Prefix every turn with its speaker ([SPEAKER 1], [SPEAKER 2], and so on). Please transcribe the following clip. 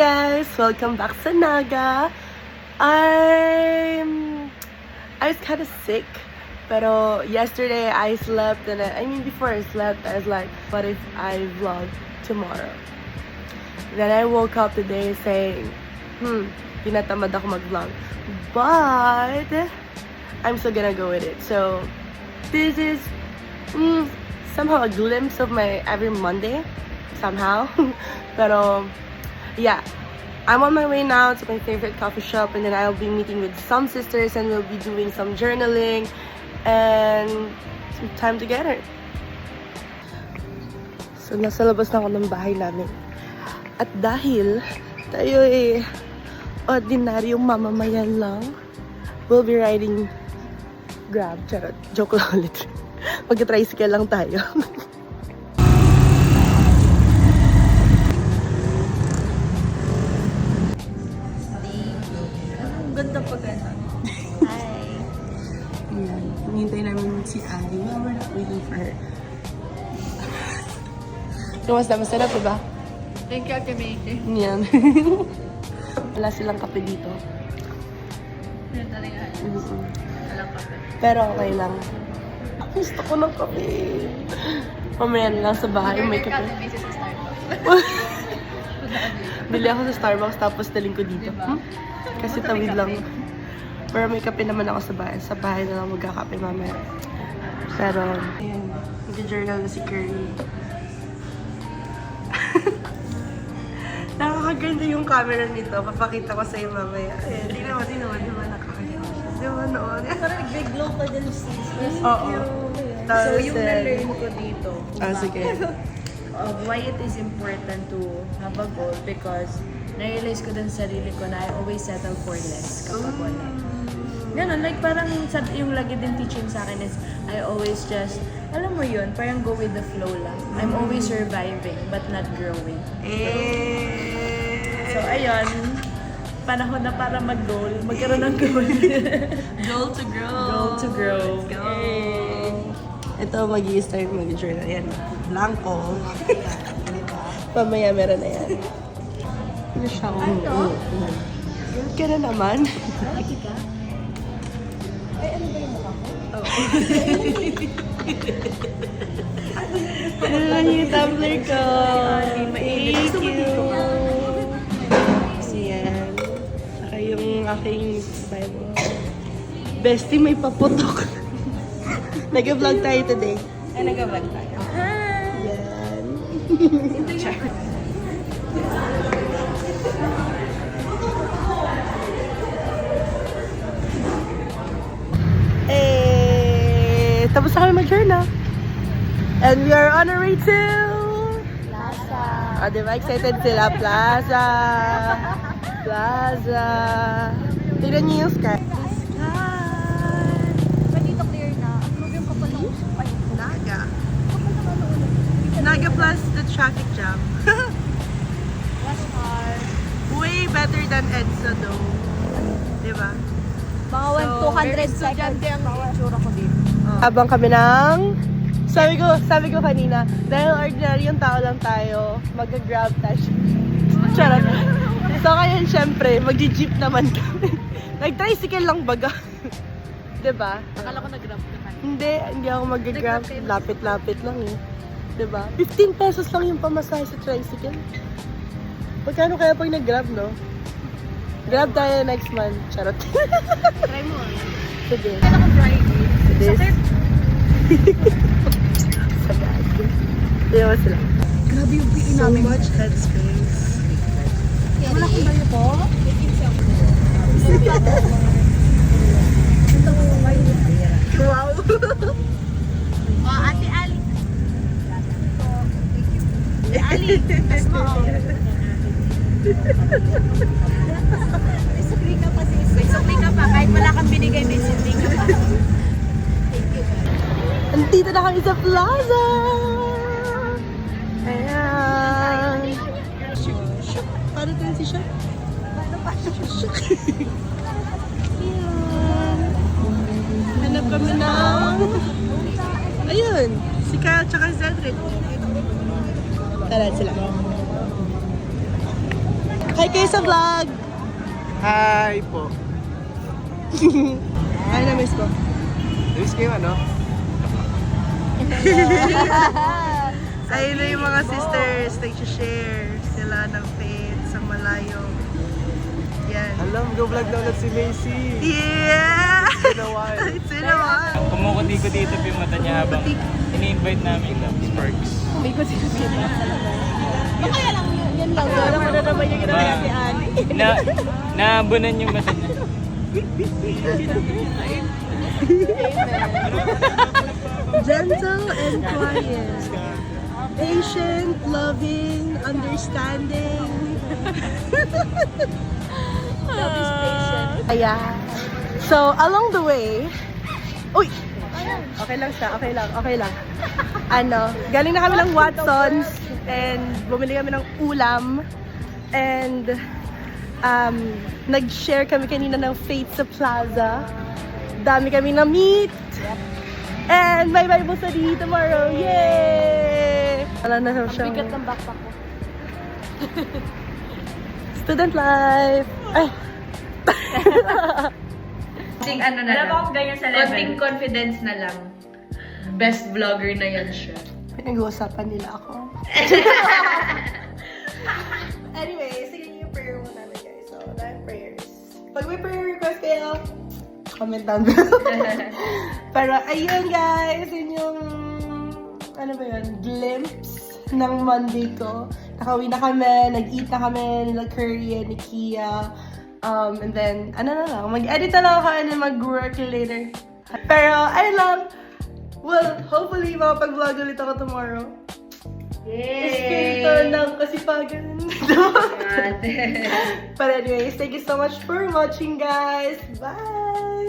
[SPEAKER 1] guys! Welcome back sa Naga. I was kind of sick, pero yesterday I slept and before I slept, I was like, what if I vlog tomorrow? Then I woke up today saying, tinatamad ako mag-vlog. But I'm still gonna go with it. So this is somehow a glimpse of my every Monday, somehow. Pero yeah, I'm on my way now to my favorite coffee shop, and then I'll be meeting with some sisters and we'll be doing some journaling and some time together. So nasa labas na ako ng bahay namin. At dahil tayo ordinaryong mamamayan lang, we'll be riding Grab. Charot. Joke lang ulit. Mag-tricycle lang tayo.
[SPEAKER 2] Ang ganda pa ganda. Hi.
[SPEAKER 1] Ayan. Hinihintay namin si Ali. Well, we're not waiting for her. Kamusta? Masarap, diba?
[SPEAKER 2] Thank you, Ate Maite.
[SPEAKER 1] Yan. Wala silang kape dito.
[SPEAKER 2] Yan talaga. Walang kape.
[SPEAKER 1] Pero okay lang. Gusto ko ng kape. Mamaya na lang sa bahay may kape.
[SPEAKER 2] Ate Maite sa Starbucks.
[SPEAKER 1] Bili ako sa Starbucks tapos daling ko dito.
[SPEAKER 2] Diba?
[SPEAKER 1] Kasi tawid lang. Pero may kape naman ako sa bahay. Sa bahay na lang magkakape mamaya. Pero, ayan. Nag-journal na si Curly. Nakakaganda yung camera nito. Papakita ko sa'yo mamaya. Ayan, di naman, nakakaganda siya. Di ba noon?
[SPEAKER 2] Parang nag-glow pa din sis.
[SPEAKER 1] Oo.
[SPEAKER 2] So, yung na-learn ko dito.
[SPEAKER 1] Sige.
[SPEAKER 2] Why it is important to have a goal, because na-realize ko din sa sarili ko na I always settle for less kapag wala. Ganun, like parang yung lagi din teaching sa akin is I always just, alam mo yun, parang go with the flow lang. I'm always surviving but not growing. So ayun, panahon na para mag-goal, magkaroon ng goal.
[SPEAKER 1] Goal to grow.
[SPEAKER 2] Goal to grow.
[SPEAKER 1] Let's go. Ito, mag-i-start mag-journal. Yan, blanco. Pamaya meron na yan. Ano siya? Good ka na naman.
[SPEAKER 2] Ay, ano ba yung mukha ko?
[SPEAKER 1] Ayan yung tumbler ko. Thank you. So yan. Saka yung aking Bible. Bestie, may paputok. Nag-vlog tayo today.
[SPEAKER 2] Ay, nag-vlog tayo.
[SPEAKER 1] Yan. Tapos na kami mag-journal. And we are on our way to
[SPEAKER 2] Plaza.
[SPEAKER 1] diba? Excited sila. Plaza. Tignan niyo yung sky.
[SPEAKER 2] Ba't dito clear na? Approve yung kapal ng usap. Ay,
[SPEAKER 1] Naga.
[SPEAKER 2] kapal naman ulit.
[SPEAKER 1] Naga plus the traffic jam.
[SPEAKER 2] Last car.
[SPEAKER 1] Way better than EDSA though. Diba?
[SPEAKER 2] Mga 200 seconds ang itsura ko dito.
[SPEAKER 1] Habang kami ng... Sabi ko kanina, dahil ordinaryong tao lang tayo, mag-grab tayo. Charot. So ngayon, syempre, mag-jeep naman kami. Nag-tricycle lang baga. Diba?
[SPEAKER 2] Akala ko nag-grab ka kanina.
[SPEAKER 1] Hindi ako mag-grab. Lapit-lapit lang eh. Diba? 15 pesos lang yung pamasahe sa tricycle. Pagkano kaya pag nag-grab, no? Grab tayo next month. Charot.
[SPEAKER 2] Try mo.
[SPEAKER 1] Sige.
[SPEAKER 2] Kaya ako driving.
[SPEAKER 1] This.
[SPEAKER 2] Sakit.
[SPEAKER 1] Sagad. Iyawa sila.
[SPEAKER 2] Grabe yung PE
[SPEAKER 1] So
[SPEAKER 2] namin.
[SPEAKER 1] much headspace.
[SPEAKER 2] Wala kong bayo po.
[SPEAKER 1] Wow!
[SPEAKER 2] Ate Ali. Ali, tas mo. May sukli ka pa sis. May sukli ka pa. Kahit wala kang binigay, may sukli ka pa.
[SPEAKER 1] Andito na kami sa plaza! Ayan! Paano tayo si Shak? Ayan! Hanap kami ng... Ayun! Si Kyle tsaka si Cedric. Tara sila. Hi kayo sa vlog!
[SPEAKER 3] Hi po.
[SPEAKER 1] Ay, na-miss ko.
[SPEAKER 3] Miss kayo ano?
[SPEAKER 1] Ayun na yung mga sisters, nag-share sila ng faith sa malayo. Yan.
[SPEAKER 3] Alam, go-vlog na ulit si Macy.
[SPEAKER 1] Yeah!
[SPEAKER 3] It's been a while.
[SPEAKER 1] It's been a while.
[SPEAKER 4] Kumukuti-kutito yung mata niya habang ini-invite namin lang. Sparks.
[SPEAKER 1] Yan lang. Alam mo na naman yung ginawa ni Ani.
[SPEAKER 4] Naabunan yung mata niya.
[SPEAKER 1] Gentle and quiet. Patient, loving, understanding.
[SPEAKER 2] Love is patient.
[SPEAKER 1] Ayan. So, along the way, uy! Okay lang siya, okay lang. Galing na kami ng Watsons and bumili kami ng ulam and nag-share kami kanina ng Faith sa Plaza. Dami kami na meet. And bye-bye po sa di tomorrow. Yay! Wala na siya.
[SPEAKER 2] Bigat ng backpack ko.
[SPEAKER 1] Student life. Ay.
[SPEAKER 2] Konting ano na lang. Konting confidence na lang. Best vlogger na yan siya.
[SPEAKER 1] Pinag-uusapan nila ako. Anyway, sige yung prayer muna namin guys. So, dahil prayers. Pag may prayer request kayo, comment down below. Pero ayun guys, yun yung ano ba yun, glimpse ng Monday ko. Nakauwi na kami, nag-eat na kami nila Curry and ni Kia. And then, mag-edit na lang ako and then mag-work later. Pero, ayun lang. Well, hopefully, makapag-vlog ulit ako tomorrow. Espiritu ng kasipagan. But anyways, thank you so much for watching, guys. Bye!